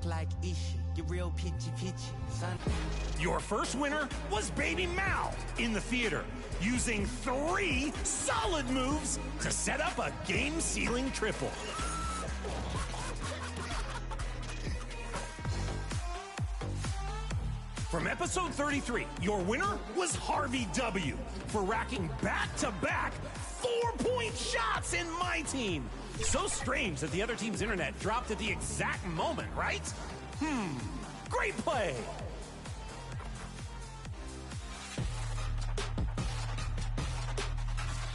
like Isha, get real pitchy, son. Your first winner was Baby Mal in the theater, using 3 solid moves to set up a game-sealing triple. From episode 33, your winner was Harvey W. for racking back-to-back 4-point shots in my team. So strange that the other team's internet dropped at the exact moment, right? Great play.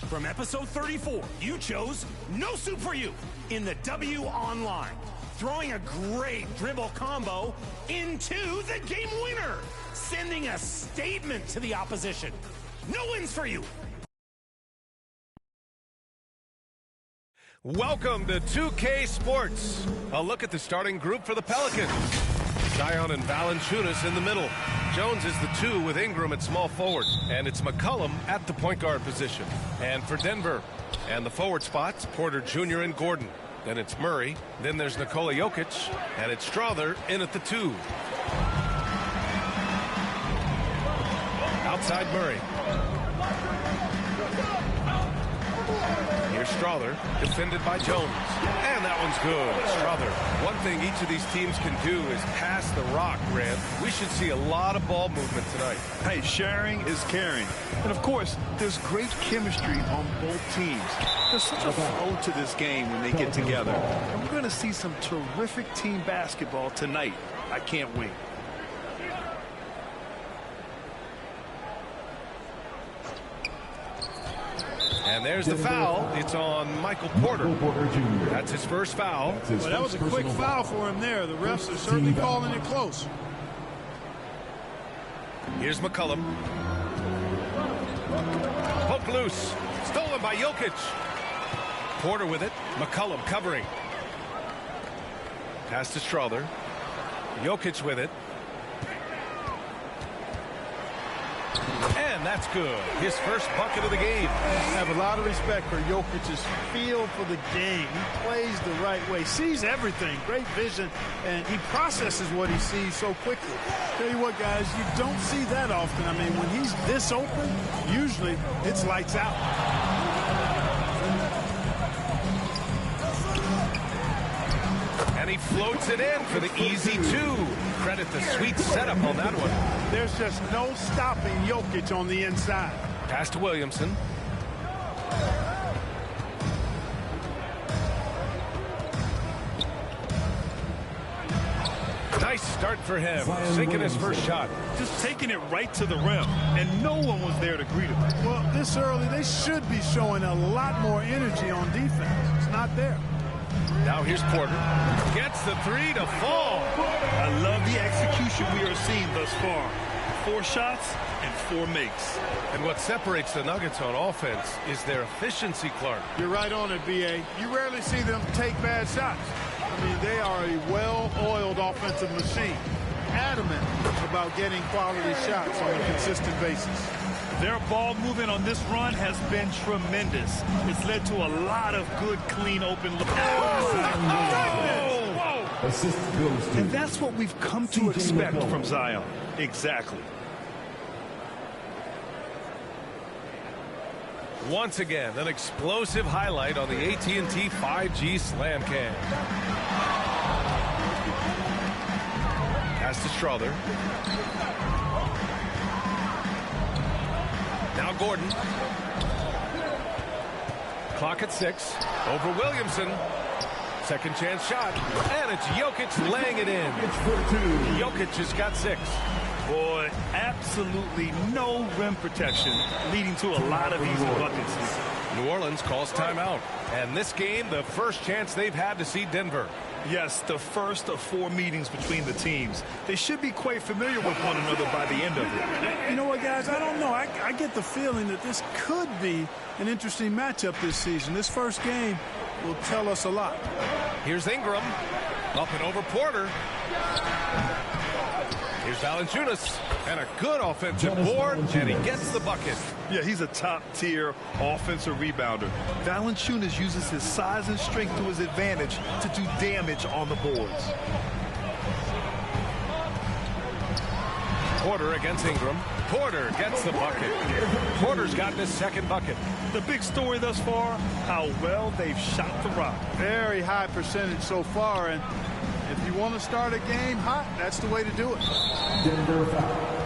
From episode 34, you chose No Soup for You in the W Online, throwing a great dribble combo into the game winner, sending a statement to the opposition. No wins for you. Welcome to 2K Sports. A look at the starting group for the Pelicans. Zion and Valanciunas in the middle. Jones is the 2 with Ingram at small forward. And it's McCollum at the point guard position. And for Denver, and the forward spots, Porter Jr. and Gordon. Then it's Murray. Then there's Nikola Jokic. And it's Strother in at the 2. Outside Murray. Here's Strother, defended by Jones. And that one's good. Strother. One thing each of these teams can do is pass the rock, Grant. We should see a lot of ball movement tonight. Hey, sharing is caring. And, of course, there's great chemistry on both teams. There's such a flow to this game when they get together. And we're going to see some terrific team basketball tonight. I can't wait. And there's the foul. It's on Michael Porter. That's his first foul. Well, that was a quick foul for him there. The refs are certainly calling it close. Here's McCollum. Poke loose. Stolen by Jokic. Porter with it. McCollum covering. Pass to Strother. Jokic with it. And that's good. His first bucket of the game. I have a lot of respect for Jokic's feel for the game. He plays the right way, sees everything, great vision, and he processes what he sees so quickly. Tell you what, guys, you don't see that often. I mean, when he's this open, usually it's lights out. And he floats it in for the easy 2. Credit the sweet setup on that one. There's just no stopping Jokic on the inside. Pass to Williamson. Nice start for him. Sinking his first shot. Just taking it right to the rim, and no one was there to greet him. Well, this early, they should be showing a lot more energy on defense. It's not there. Now here's Porter. Gets the 3 to fall. I love the execution we are seeing thus far. 4 shots and 4 makes. And what separates the Nuggets on offense is their efficiency, Clark. You're right on it, B.A. You rarely see them take bad shots. I mean, they are a well-oiled offensive machine. Adamant about getting quality shots on a consistent basis. Their ball movement on this run has been tremendous. It's led to a lot of good, clean, open looks. And that's what we've come to expect from Zion. Exactly. Once again, an explosive highlight on the AT&T 5G Slam Cam. Pass to Strother. Now Gordon. Clock at 6. Over Williamson. Second chance shot. And it's Jokic laying it in. Jokic has got 6. Boy, absolutely no rim protection, leading to a lot of easy buckets. New Orleans calls timeout. And this game, the first chance they've had to see Denver. Yes, the first of 4 meetings between the teams. They should be quite familiar with one another by the end of it. You know what, guys? I don't know. I get the feeling that this could be an interesting matchup this season. This first game will tell us a lot. Here's Ingram. Up and over Porter. Here's Valanciunas. And a good offensive board, and he gets the bucket. Yeah, he's a top-tier offensive rebounder. Valanciunas uses his size and strength to his advantage to do damage on the boards. Porter against Ingram. Porter gets the bucket. Porter's gotten his second bucket. The big story thus far, how well they've shot the rock. Very high percentage so far, and if you want to start a game hot, that's the way to do it. Denver foul.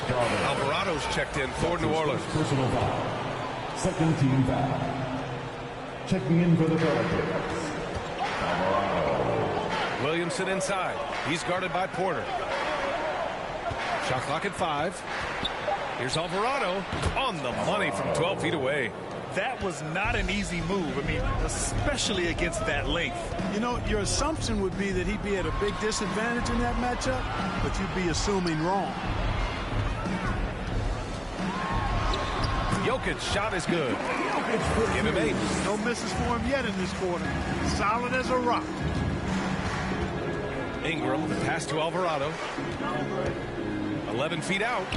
Alvarado's checked in for New Orleans. Personal foul. Second team foul. Checking in for the Pelicans. Alvarado. Williamson inside. He's guarded by Porter. Shot clock at 5. Here's Alvarado on the money from 12 feet away. That was not an easy move. I mean, especially against that length. You know, your assumption would be that he'd be at a big disadvantage in that matchup, but you'd be assuming wrong. Jokic shot is good. Give him 8. No misses for him yet in this quarter. Solid as a rock. Ingram, pass to Alvarado. 11 feet out.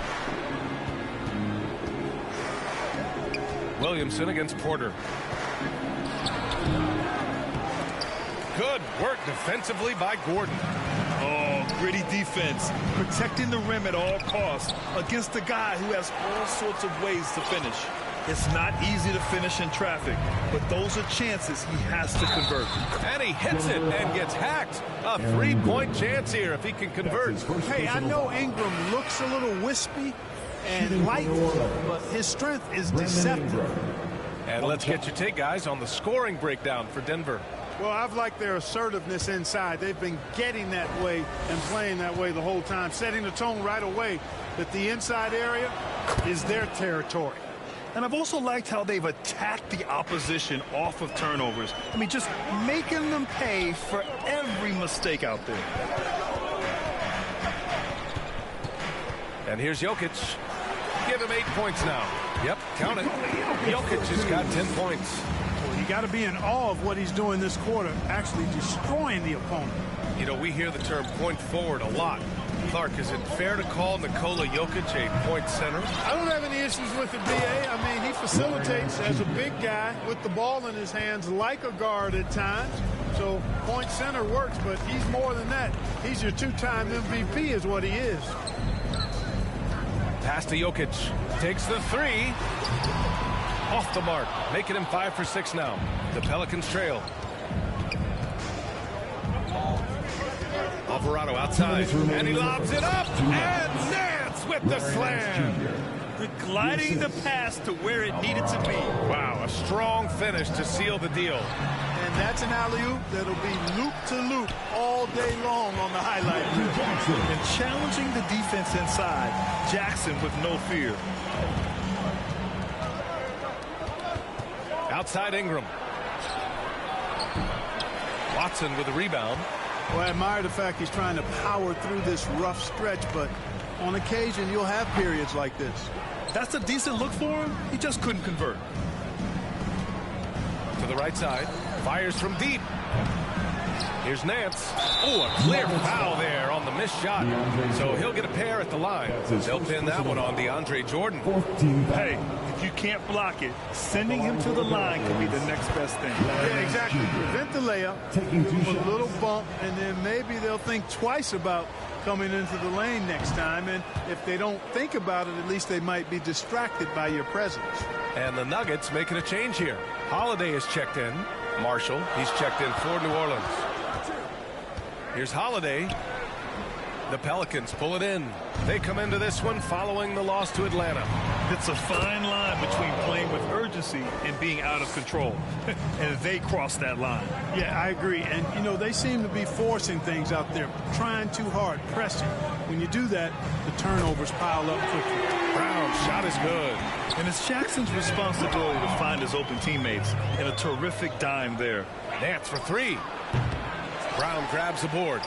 Williamson against Porter. Good work defensively by Gordon. Oh, gritty defense. Protecting the rim at all costs against a guy who has all sorts of ways to finish. It's not easy to finish in traffic, but those are chances he has to convert. And he hits it and gets hacked. A 3-point chance here if he can convert. Hey, I know Ingram looks a little wispy and light, but his strength is deceptive. And let's get your take, guys, on the scoring breakdown for Denver. Well, I've liked their assertiveness inside. They've been getting that way and playing that way the whole time, setting the tone right away that the inside area is their territory. And I've also liked how they've attacked the opposition off of turnovers. I mean, just making them pay for every mistake out there. And here's Jokic. Give him 8 points now. Yep, count it. Jokic has got 10 points. Well, you got to be in awe of what he's doing this quarter, actually destroying the opponent. You know, we hear the term point forward a lot. Clark, is it fair to call Nikola Jokic a point center? I don't have any issues with it, B.A. I mean, he facilitates as a big guy with the ball in his hands like a guard at times. So point center works, but he's more than that. He's your 2-time MVP is what he is. Pass to Jokic. Takes the 3. Off the mark. Making him 5 for 6 now. The Pelicans trail. Alvarado outside. And he lobs it up. And Nance with the slam. Gliding the pass to where it needed to be. Wow, a strong finish to seal the deal. And that's an alley-oop that'll be loop-to-loop all day long on the highlight reel. And challenging the defense inside. Jackson with no fear. Outside Ingram. Watson with the rebound. Well, I admire the fact he's trying to power through this rough stretch, but on occasion you'll have periods like this. That's a decent look for him. He just couldn't convert. To the right side. Fires from deep. Here's Nance. Oh, a clear foul there on the missed shot. So he'll get a pair at the line. They'll pin that one on DeAndre Jordan. Hey, if you can't block it, sending him to the line could be the next best thing. Yeah, exactly. Prevent the layup, give him a little bump, and then maybe they'll think twice about coming into the lane next time. And if they don't think about it, at least they might be distracted by your presence. And the Nuggets making a change here. Holiday is checked in. Marshall, he's checked in for New Orleans. Here's Holiday. The Pelicans pull it in. They come into this one following the loss to Atlanta. It's a fine line between playing with urgency and being out of control. And they cross that line. Yeah, I agree. And, you know, they seem to be forcing things out there, trying too hard, pressing. When you do that, the turnovers pile up quickly. Brown's shot is good. And it's Jackson's responsibility to find his open teammates, and a terrific dime there. Nance for 3. Brown grabs the board.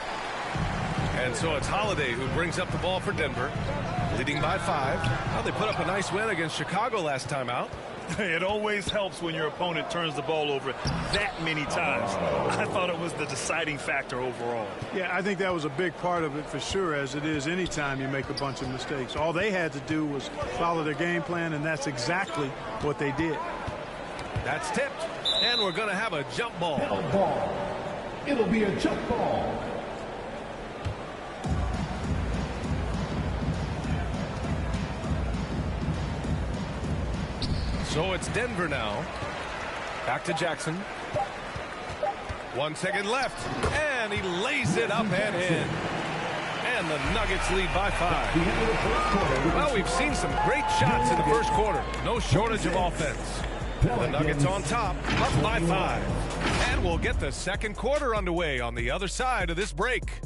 And so it's Holiday who brings up the ball for Denver, leading by 5. Well, they put up a nice win against Chicago last time out. It always helps when your opponent turns the ball over that many times. I thought it was the deciding factor overall. Yeah, I think that was a big part of it for sure, as it is anytime you make a bunch of mistakes. All they had to do was follow their game plan, and that's exactly what they did. That's tipped, and we're going to have a jump ball. It'll be a jump ball. So it's Denver now. Back to Jackson. 1 second left. And he lays it up and in. And the Nuggets lead by 5. Well, we've seen some great shots in the first quarter. No shortage of offense. The Nuggets on top, up by 5. And we'll get the second quarter underway on the other side of this break.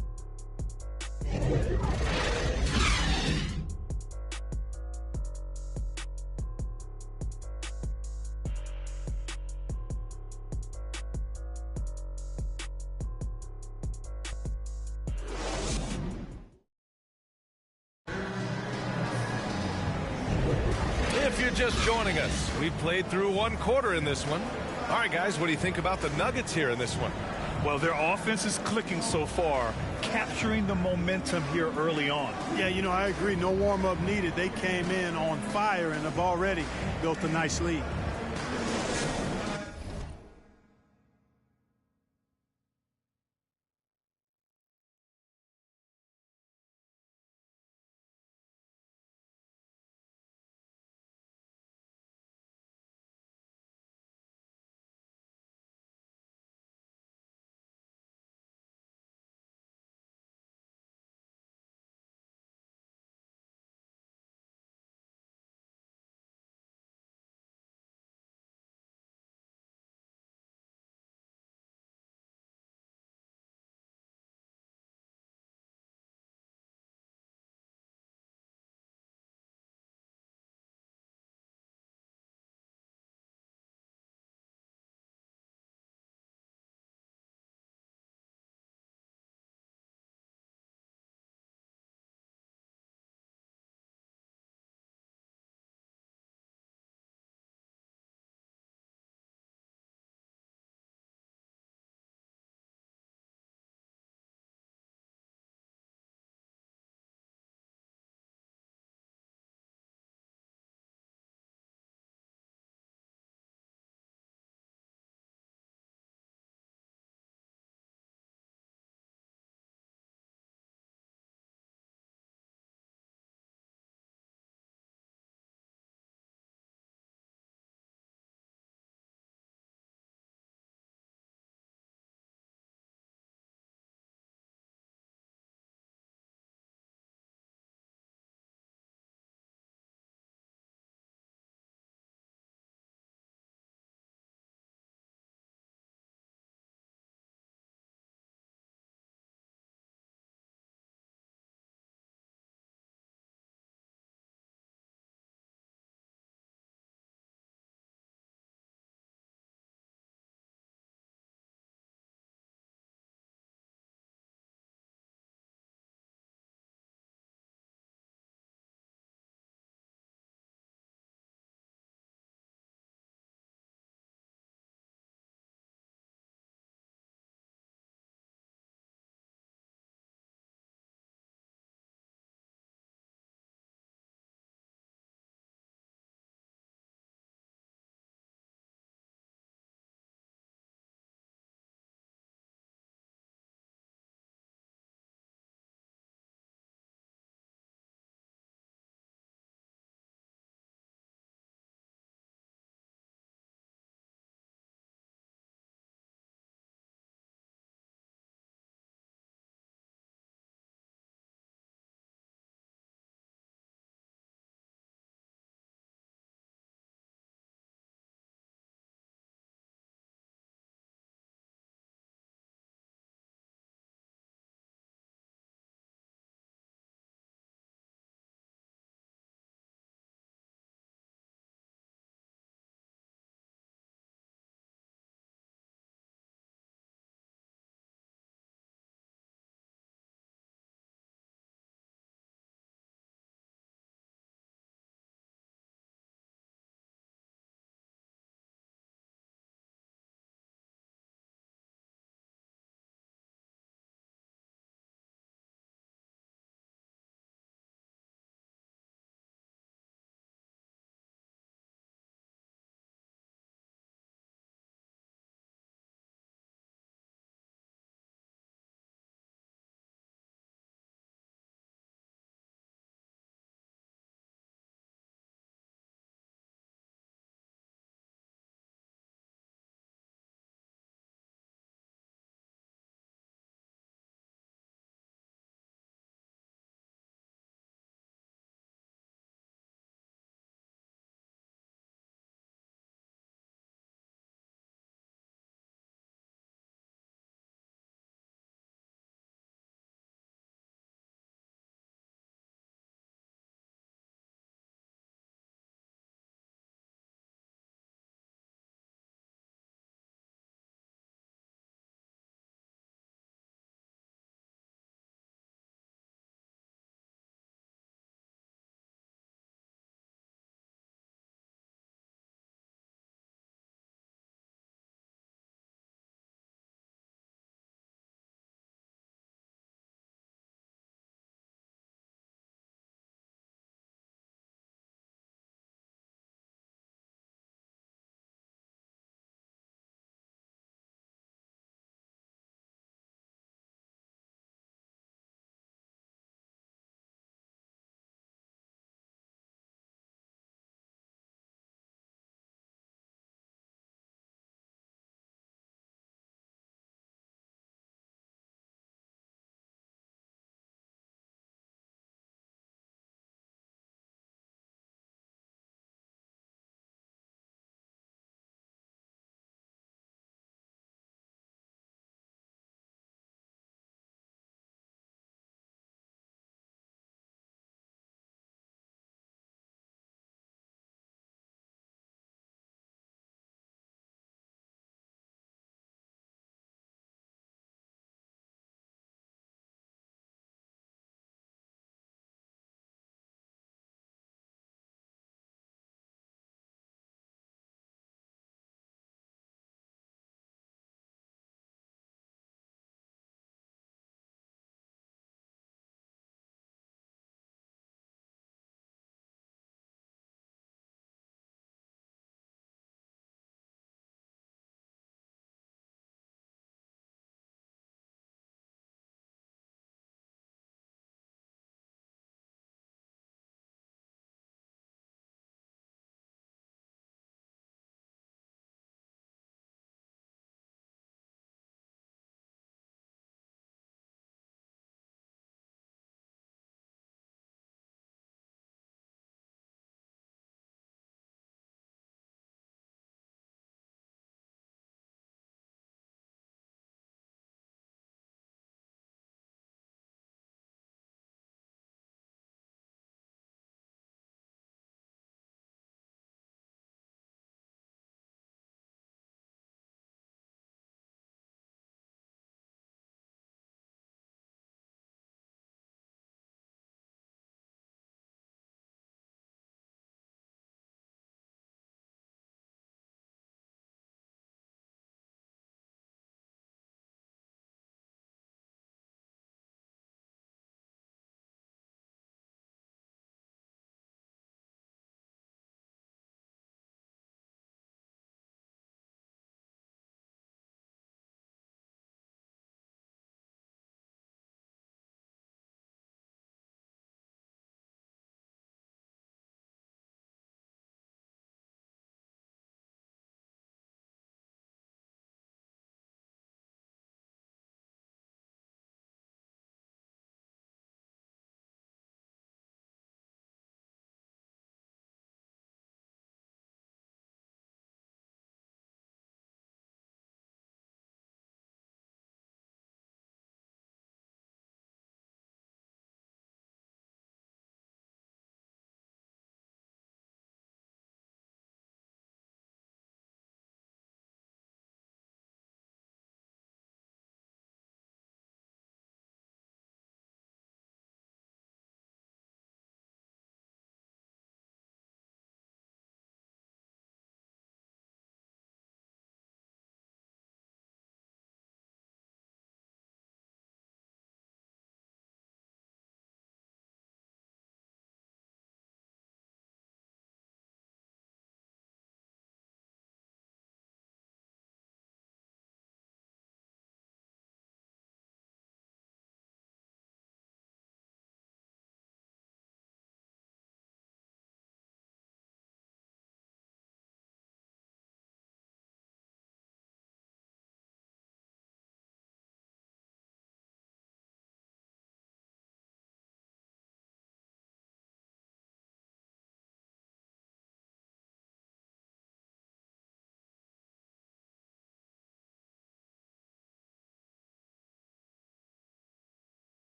If you're just joining us, we've played through one quarter in this one. All right, guys, what do you think about the Nuggets here in this one? Well, their offense is clicking so far, capturing the momentum here early on. Yeah, you know, I agree. No warm-up needed. They came in on fire and have already built a nice lead.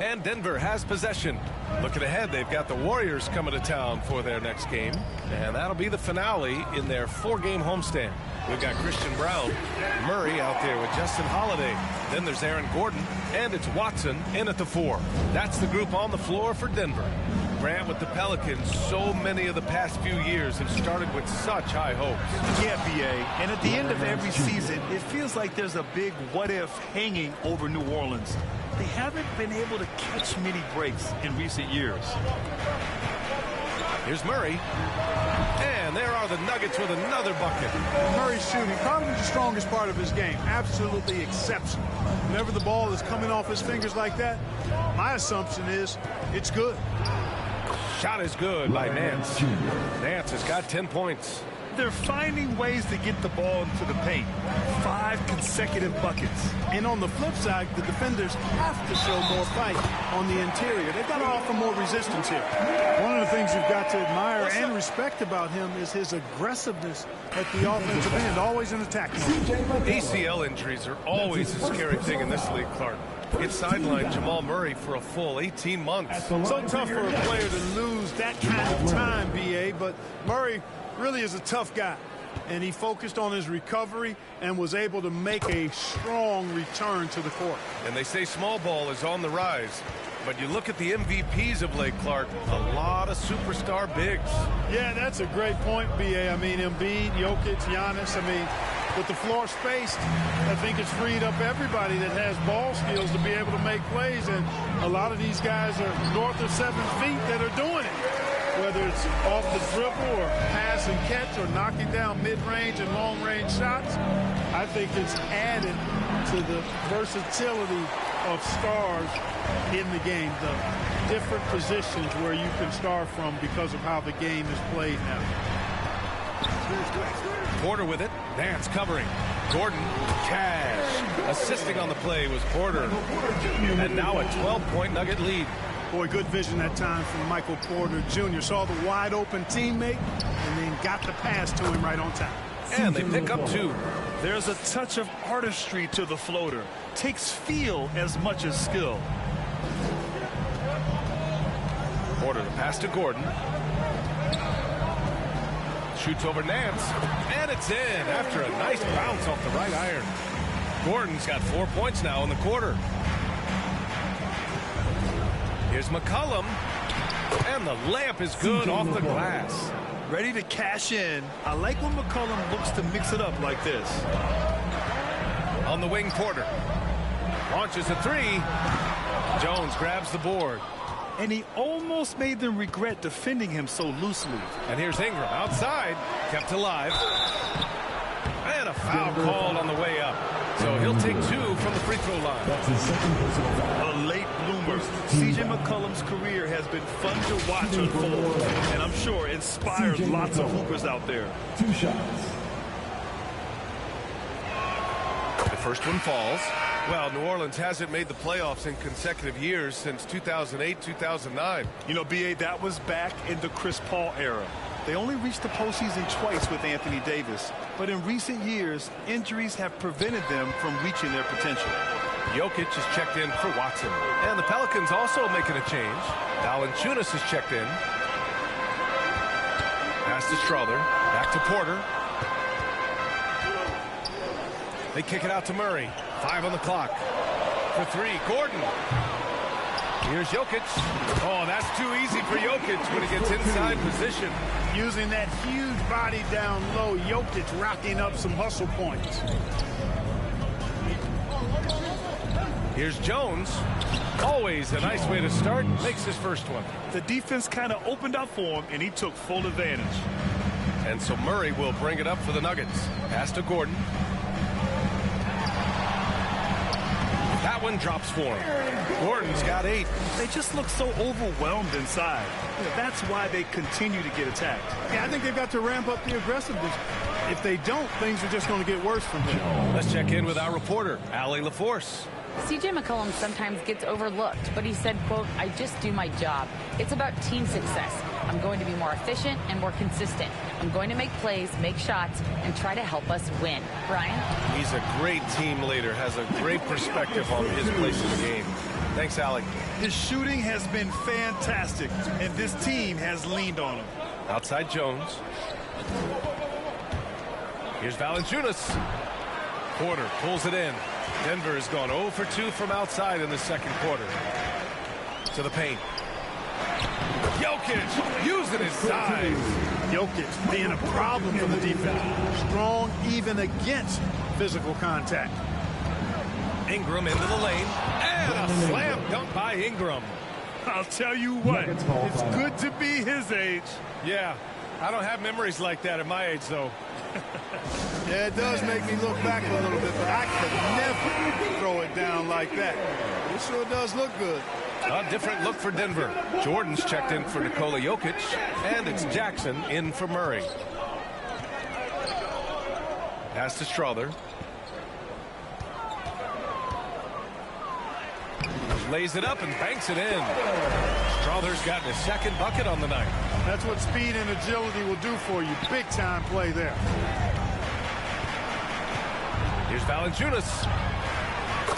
And Denver has possession. Looking ahead, they've got the Warriors coming to town for their next game. And that'll be the finale in their 4-game homestand. We've got Christian Brown, Murray out there with Justin Holiday. Then there's Aaron Gordon, and it's Watson in at the 4. That's the group on the floor for Denver. Grant, with the Pelicans, so many of the past few years have started with such high hopes. Yeah, B.A. And at the end of every season, it feels like there's a big what-if hanging over New Orleans. They haven't been able to catch many breaks in recent years. Here's Murray. And there are the Nuggets with another bucket. Murray's shooting, probably the strongest part of his game. Absolutely exceptional. Whenever the ball is coming off his fingers like that, my assumption is it's good. Shot is good by Nance. Nance has got 10 points. They're finding ways to get the ball into the paint. 5 consecutive buckets. And on the flip side, the defenders have to show more fight on the interior. They've got to offer more resistance here. One of the things you've got to admire and respect about him is his aggressiveness at the offensive end, always in attack mode. ACL injuries are always a scary thing in this league, Clark. It sidelined Jamal Murray for a full 18 months. So tough for a player to lose that kind of time, B.A., but Murray really is a tough guy, and he focused on his recovery and was able to make a strong return to the court. And they say small ball is on the rise, but you look at the MVPs of late, Clark, a lot of superstar bigs. Yeah, that's a great point, B.A. I mean, Embiid, Jokic, Giannis, I mean, with the floor spaced, I think it's freed up everybody that has ball skills to be able to make plays, and a lot of these guys are north of 7 feet that are doing it. Whether it's off the dribble or pass and catch or knocking down mid-range and long-range shots, I think it's added to the versatility of stars in the game, the different positions where you can start from because of how the game is played now. Porter with it. Nance covering. Gordon, cash. Assisting on the play was Porter. And now a 12-point Nugget lead. Boy, good vision that time from Michael Porter Jr. Saw the wide-open teammate and then got the pass to him right on time. And they pick up 2. There's a touch of artistry to the floater. Takes feel as much as skill. Porter, the pass to Gordon. Shoots over Nance. And it's in after a nice bounce off the right iron. Gordon's got 4 points now in the quarter. Here's McCollum, and the layup is good off the glass. Ready to cash in. I like when McCollum looks to mix it up like this. On the wing, Porter. Launches a 3. Jones grabs the board. And he almost made them regret defending him so loosely. And here's Ingram outside, kept alive. And a foul called on the way up. So he'll take 2 from the free throw line. That's his second personal foul. A late bloomer. C.J. McCollum's career has been fun to watch unfold, and I'm sure inspired lots of hoopers out there. 2 shots. The first one falls. Well, New Orleans hasn't made the playoffs in consecutive years since 2008-2009. You know, B.A., that was back in the Chris Paul era. They only reached the postseason twice with Anthony Davis, but in recent years, injuries have prevented them from reaching their potential. Jokic is checked in for Watson. And the Pelicans also making a change. Valanciunas is checked in. Pass to Strother. Back to Porter. They kick it out to Murray. 5 on the clock. For 3, Gordon. Here's Jokic. Oh, that's too easy for Jokic when he gets inside position. Using that huge body down low, Jokic racking up some hustle points. Here's Jones. Always a nice way to start. Makes his first one. The defense kind of opened up for him, and he took full advantage. And so Murray will bring it up for the Nuggets. Pass to Gordon. That one drops for him. Gordon's got 8. They just look so overwhelmed inside. That's why they continue to get attacked. Yeah, I think they've got to ramp up the aggressiveness. If they don't, things are just going to get worse from here. Let's check in with our reporter, Allie LaForce. CJ McCollum sometimes gets overlooked, but he said, quote, "I just do my job. It's about team success. I'm going to be more efficient and more consistent. I'm going to make plays, make shots, and try to help us win." Brian? He's a great team leader, has a great perspective on his place in the game. Thanks, Allie. His shooting has been fantastic, and this team has leaned on him. Outside Jones. Here's Valanciunas. Porter pulls it in. Denver has gone 0 for 2 from outside in the second quarter. To the paint. Jokic using his size. Jokic being a problem for the defense. Strong even against physical contact. Ingram into the lane. And a slam dunk by Ingram. I'll tell you what, it's good to be his age. Yeah, I don't have memories like that at my age, though. Yeah, it does make me look back a little bit, but I could never throw it down like that. It sure does look good. A different look for Denver. Jordan's checked in for Nikola Jokic, and it's Jackson in for Murray. Pass to Strother. Lays it up and banks it in. Strother's gotten his second bucket on the night. That's what speed and agility will do for you. Big time play there. Here's Valanciunas.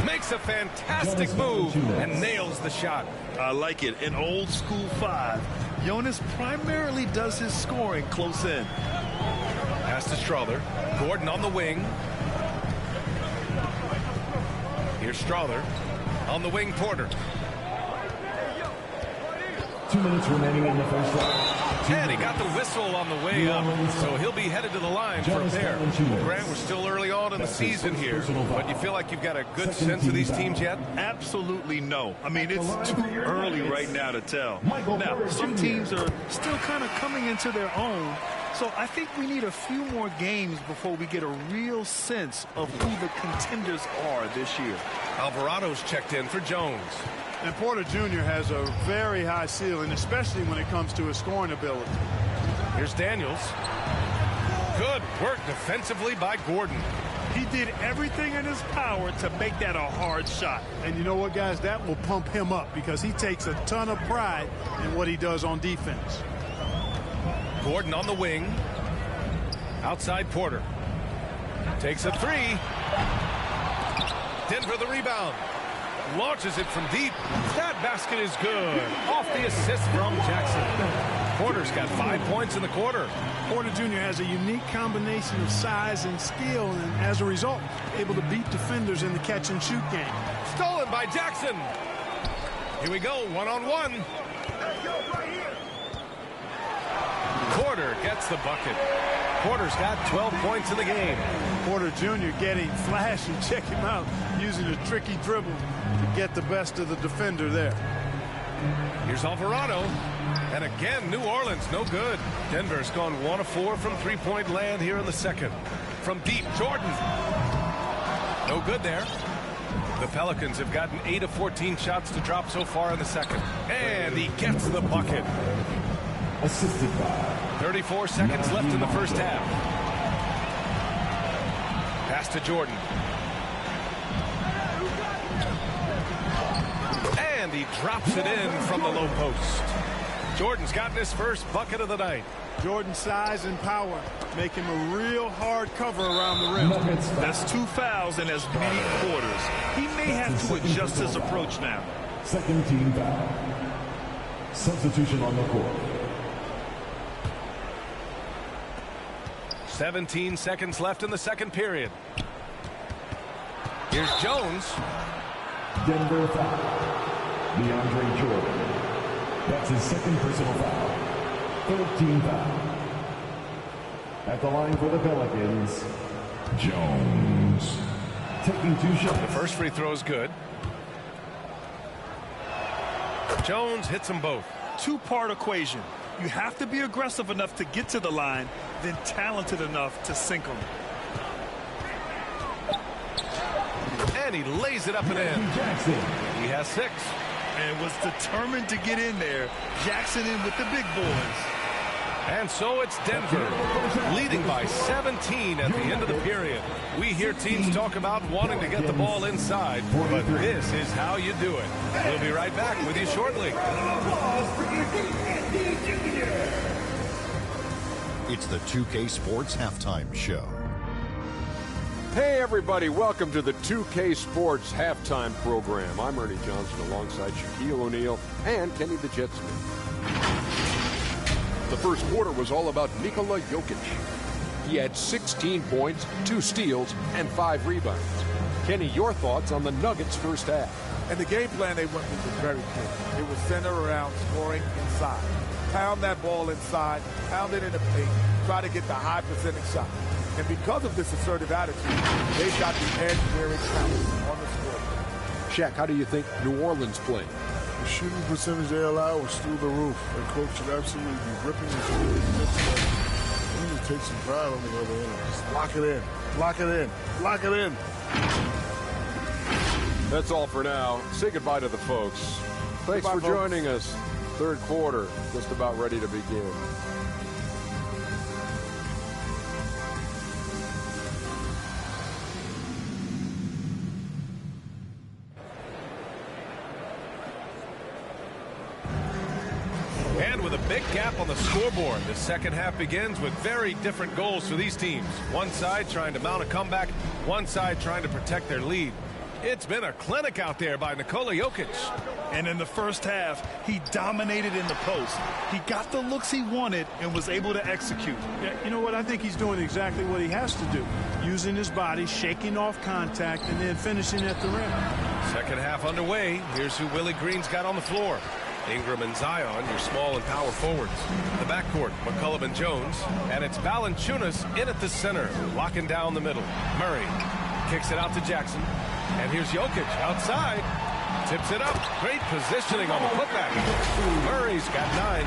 Makes a fantastic move and nails the shot. I like it. An old school 5. Jonas primarily does his scoring close in. Pass to Strother. Gordon on the wing. Here's Strother. On the wing, Porter. 2 minutes remaining in the first round. And he got the whistle on the way up, so he'll be headed to the line for a pair. Grant, we're still early on in the season here, but you feel like you've got a good sense of these teams yet? Absolutely no. I mean, it's too early right now to tell. Now, some teams are still kind of coming into their own, so I think we need a few more games before we get a real sense of who the contenders are this year. Alvarado's checked in for Jones. And Porter Jr. has a very high ceiling, especially when it comes to his scoring ability. Here's Daniels. Good work defensively by Gordon. He did everything in his power to make that a hard shot. And you know what, guys? That will pump him up because he takes a ton of pride in what he does on defense. Gordon on the wing. Outside Porter. Takes a three. Denver the rebound. Launches it from deep. That basket is good. Off the assist from Jackson. Porter's got 5 points in the quarter. Porter Jr. has a unique combination of size and skill, and as a result, able to beat defenders in the catch-and-shoot game. Stolen by Jackson. Here we go, one-on-one. Porter gets the bucket. Porter's got 12 points in the game. Porter Jr. getting flash, and check him out, using a tricky dribble to get the best of the defender there. Here's Alvarado. And again, New Orleans, no good. Denver's gone 1 of 4 from three-point land here in the second. From deep, Jordan. No good there. The Pelicans have gotten 8 of 14 shots to drop so far in the second. And he gets the bucket. Assisted by 34 seconds left in the first half. Pass to Jordan. And he drops it in from the low post. Jordan's gotten his first bucket of the night. Jordan's size and power make him a real hard cover around the rim. That's 2 fouls in as many quarters. He may have to adjust his approach now. second team foul. Substitution on the court. 17 seconds left in the second period. Here's Jones. Denver foul. DeAndre Jordan. That's his second personal foul. Third team foul. At the line for the Pelicans, Jones. Taking 2 shots. The first free throw is good. Jones hits them both. Two-part equation. You have to be aggressive enough to get to the line, then talented enough to sink them. And he lays it up and in. Jackson. He has 6. And was determined to get in there. Jackson in with the big boys. And so it's Denver, leading by 17 at the end of the period. We hear teams talk about wanting to get the ball inside, but this is how you do it. We'll be right back with you shortly. It's the 2K Sports Halftime Show. Hey everybody, welcome to the 2K Sports Halftime Program. I'm Ernie Johnson alongside Shaquille O'Neal and Kenny the Jet Smith. The first quarter was all about Nikola Jokic. He had 16 points, 2 steals, and 5 rebounds. Kenny, your thoughts on the Nuggets' first half? And the game plan they went with was very clear. It was centered around scoring inside. Pound that ball inside, pound it in the paint, try to get the high percentage shot. And because of this assertive attitude, they've got the edge where it counts on the scoreboard. Shaq, how do you think New Orleans played? The shooting percentage they allow was through the roof. Their coach should absolutely be ripping his shooting. They need to take some pride on the other end. Just lock it in. Lock it in. Lock it in. That's all for now. Say goodbye to the folks. Thanks for joining us. Third quarter, just about ready to begin. And with a big gap on the scoreboard, the second half begins with very different goals for these teams. One side trying to mount a comeback, one side trying to protect their lead. It's been a clinic out there by Nikola Jokic. And in the first half, he dominated in the post. He got the looks he wanted and was able to execute. Yeah, you know what? I think he's doing exactly what he has to do. Using his body, shaking off contact, and then finishing at the rim. Second half underway. Here's who Willie Green's got on the floor. Ingram and Zion, your small and power forwards. The backcourt, McCollum and Jones. And it's Valanciunas in at the center, locking down the middle. Murray kicks it out to Jackson. And here's Jokic outside. Tips it up. Great positioning on the putback. Murray's got 9.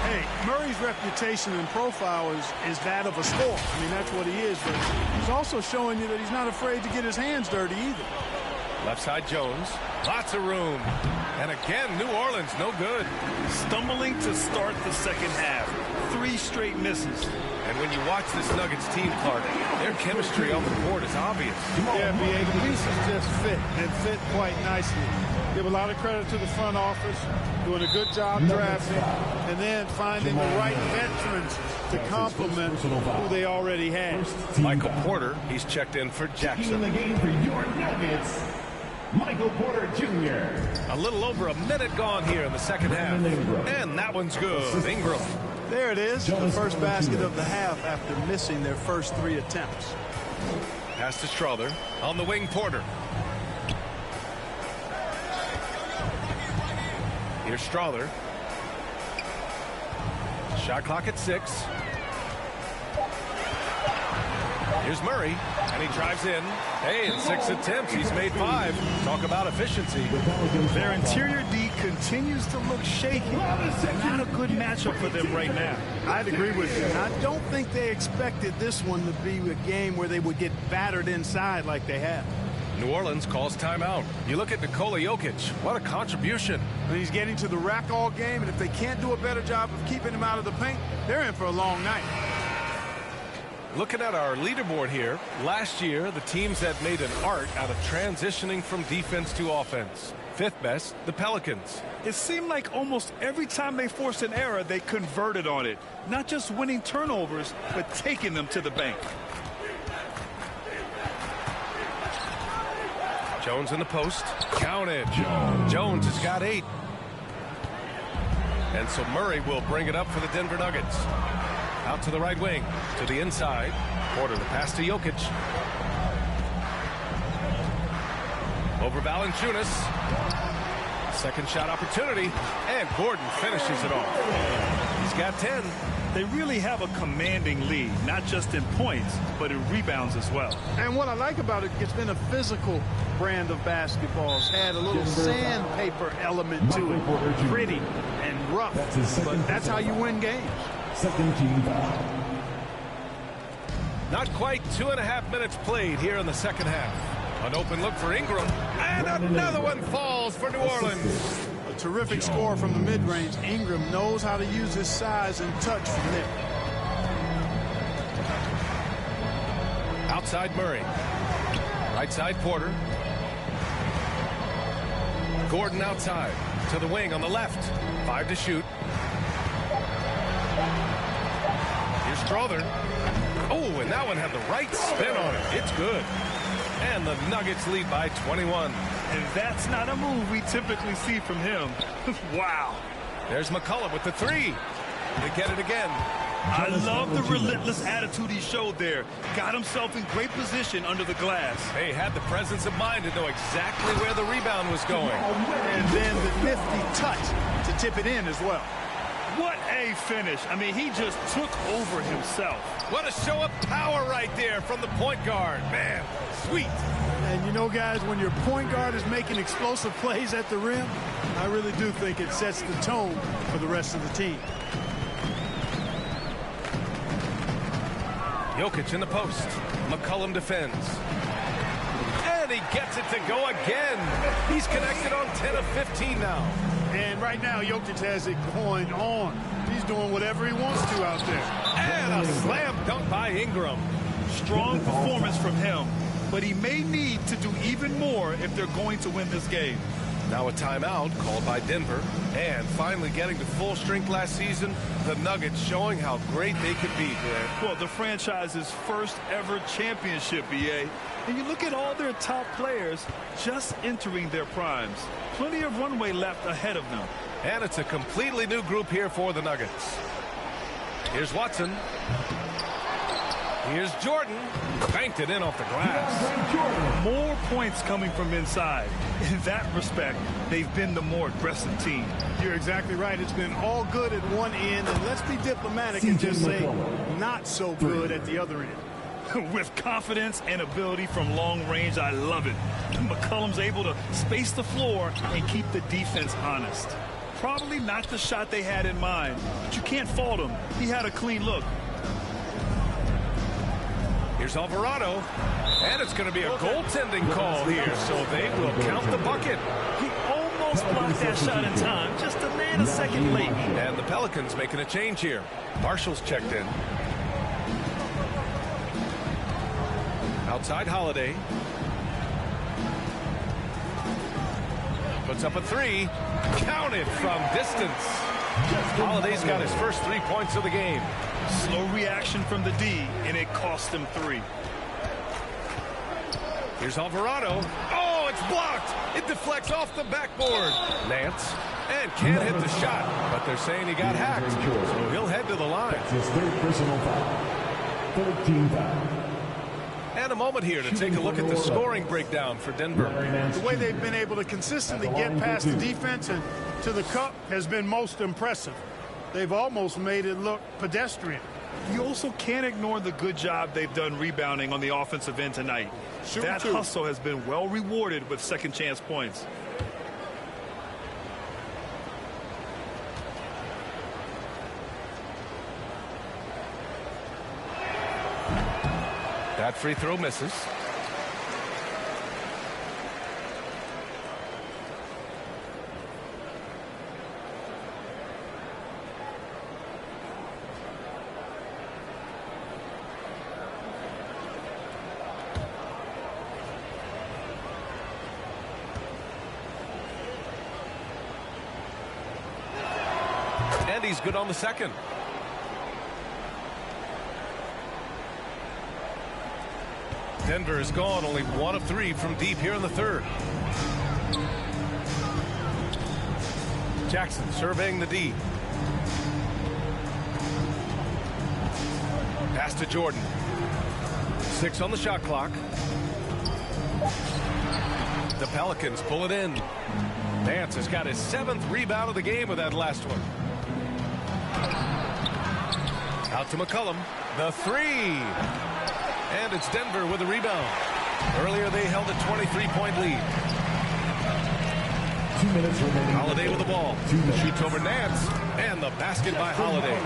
Hey, Murray's reputation and profile is that of a scorer. I mean, that's what he is. But he's also showing you that he's not afraid to get his hands dirty either. Left side Jones. Lots of room. And again, New Orleans no good. Stumbling to start the second half. 3 straight misses. And when you watch this Nuggets team, Clark, their chemistry on the court is obvious. Yeah, B.A. The pieces just fit, and fit quite nicely. Give a lot of credit to the front office, doing a good job drafting, and then finding the right veterans to complement who they already had. Michael Porter, he's checked in for Jackson. In the game for your Nuggets, Michael Porter Jr. A little over a minute gone here in the second half. And that one's good. Ingram. There it is, the first basket of the half after missing their first 3 attempts. Pass to Strother. On the wing, Porter. Here's Strother. Shot clock at 6. Here's Murray, and he drives in. Hey, in 6 attempts, he's made 5. Talk about efficiency. Their interior D continues to look shaky. Not a good matchup for them right now. I'd agree with you. I don't think they expected this one to be a game where they would get battered inside like they have. New Orleans calls timeout. You look at Nikola Jokic. What a contribution. And he's getting to the rack all game, and if they can't do a better job of keeping him out of the paint, they're in for a long night. Looking at our leaderboard here, last year the teams that made an art out of transitioning from defense to offense. 5th best, the Pelicans. It seemed like almost every time they forced an error, they converted on it. Not just winning turnovers, but taking them to the bank. Jones in the post. Count it. Jones has got 8. And so Murray will bring it up for the Denver Nuggets. Out to the right wing, to the inside. Porter, the pass to Jokic. Over Valanciunas. Second shot opportunity, and Gordon finishes it off. He's got 10. They really have a commanding lead, not just in points, but in rebounds as well. And what I like about it, it's been a physical brand of basketball. It's had a little sandpaper element to it. Pretty and rough, but that's how you win games. Second team foul. Not quite 2.5 minutes played here in the second half. An open look for Ingram, and another one falls for New Orleans. A terrific score from the mid-range. Ingram knows how to use his size and touch from there. Outside Murray. Right side Porter. Gordon outside. To the wing on the left. 5 to shoot. Here's Strother. Oh, and that one had the right spin on it. It's good. And the Nuggets lead by 21. And that's not a move we typically see from him. Wow. There's McCullough with the 3. They get it again. I love the relentless attitude he showed there. Got himself in great position under the glass. They had the presence of mind to know exactly where the rebound was going. And then the nifty touch to tip it in as well. What a finish. I mean, he just took over himself. What a show of power right there from the point guard. Man, sweet. And you know, guys, when your point guard is making explosive plays at the rim, I really do think it sets the tone for the rest of the team. Jokic in the post. McCollum defends. And he gets it to go again. He's connected on 10 of 15 now. And right now, Jokic has it going on. He's doing whatever he wants to out there. And a slam dunk by Ingram. Strong performance from him. But he may need to do even more if they're going to win this game. Now a timeout called by Denver. And finally getting to full strength last season, the Nuggets showing how great they can be, Grant. Well, the franchise's first ever championship, BA. And you look at all their top players just entering their primes. Plenty of runway left ahead of them. And it's a completely new group here for the Nuggets. Here's Watson. Here's Jordan. Banked it in off the glass. More points coming from inside. In that respect, they've been the more aggressive team. You're exactly right. It's been all good at one end, and let's be diplomatic and just say not so good at the other end. With confidence and ability from long range, I love it. McCollum's able to space the floor and keep the defense honest. Probably not the shot they had in mind, but you can't fault him. He had a clean look. Here's Alvarado, and it's going to be a goaltending call here, so they will count the bucket. He almost blocked that shot in time, just a man a second late. And the Pelicans making a change here. Marshall's checked in. Outside Holiday. Puts up a 3. Counted from distance. Holiday's got his first 3 points of the game. Slow reaction from the D, and it cost him 3. Here's Alvarado. Oh, it's blocked. It deflects off the backboard. Nance. And can't hit the shot, but they're saying he got hacked, so he'll head to the line. That's his 3rd personal foul. 13 foul. And a moment here to take a look at the scoring breakdown for Denver. The way they've been able to consistently get past the defense and to the cup has been most impressive. They've almost made it look pedestrian. You also can't ignore the good job they've done rebounding on the offensive end tonight. That hustle has been well rewarded with second chance points. That free throw misses. And he's good on the second. Denver is gone, only 1 of 3 from deep here in the 3rd. Jackson surveying the D. Pass to Jordan. 6 on the shot clock. The Pelicans pull it in. Nance has got his 7th rebound of the game with that last one. Out to McCollum. The 3. And it's Denver with a rebound. Earlier they held a 23-point lead. 2 minutes remaining. Holiday with the ball. Shoots over Nance. And the basket by Holiday.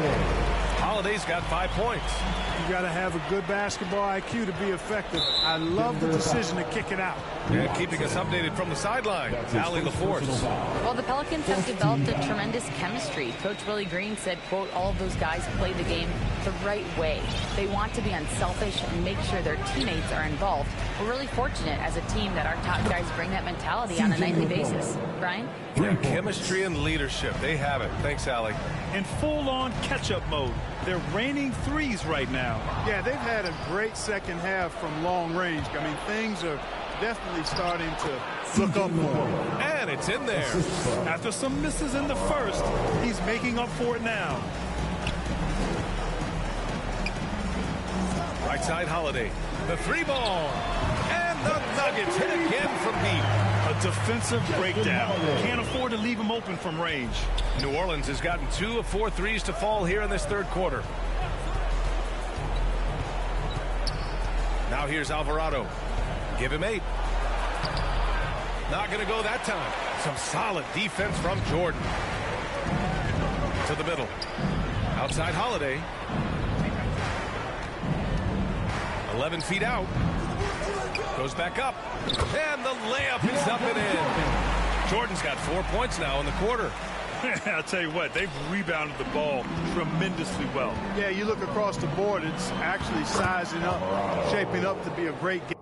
Holiday's got 5 points. You got to have a good basketball IQ to be effective. I love the decision to kick it out. And keeping us updated from the sideline, Allie LaForce. Well, the Pelicans have developed a tremendous chemistry. Coach Willie Green said, quote, all of those guys play the game the right way. They want to be unselfish and make sure their teammates are involved. We're really fortunate as a team that our top guys bring that mentality on a nightly basis. Brian? Yeah, chemistry and leadership. They have it. Thanks, Allie. In full-on catch-up mode. They're raining threes right now. Yeah, they've had a great second half from long range. I mean, things are definitely starting to look up for them. And it's in there. After some misses in the first, he's making up for it now. Right side, Holiday. The 3-ball. And the Nuggets hit again from deep. A defensive breakdown. Can't afford to leave him open from range. New Orleans has gotten 2 of 4 threes to fall here in this third quarter. Now here's Alvarado. Give him 8. Not going to go that time. Some solid defense from Jordan. To the middle. Outside Holiday. 11 feet out. Goes back up. And the layup is up and in. Jordan's got 4 points now in the quarter. I'll tell you what, they've rebounded the ball tremendously well. Yeah, you look across the board, it's actually sizing up, shaping up to be a great game.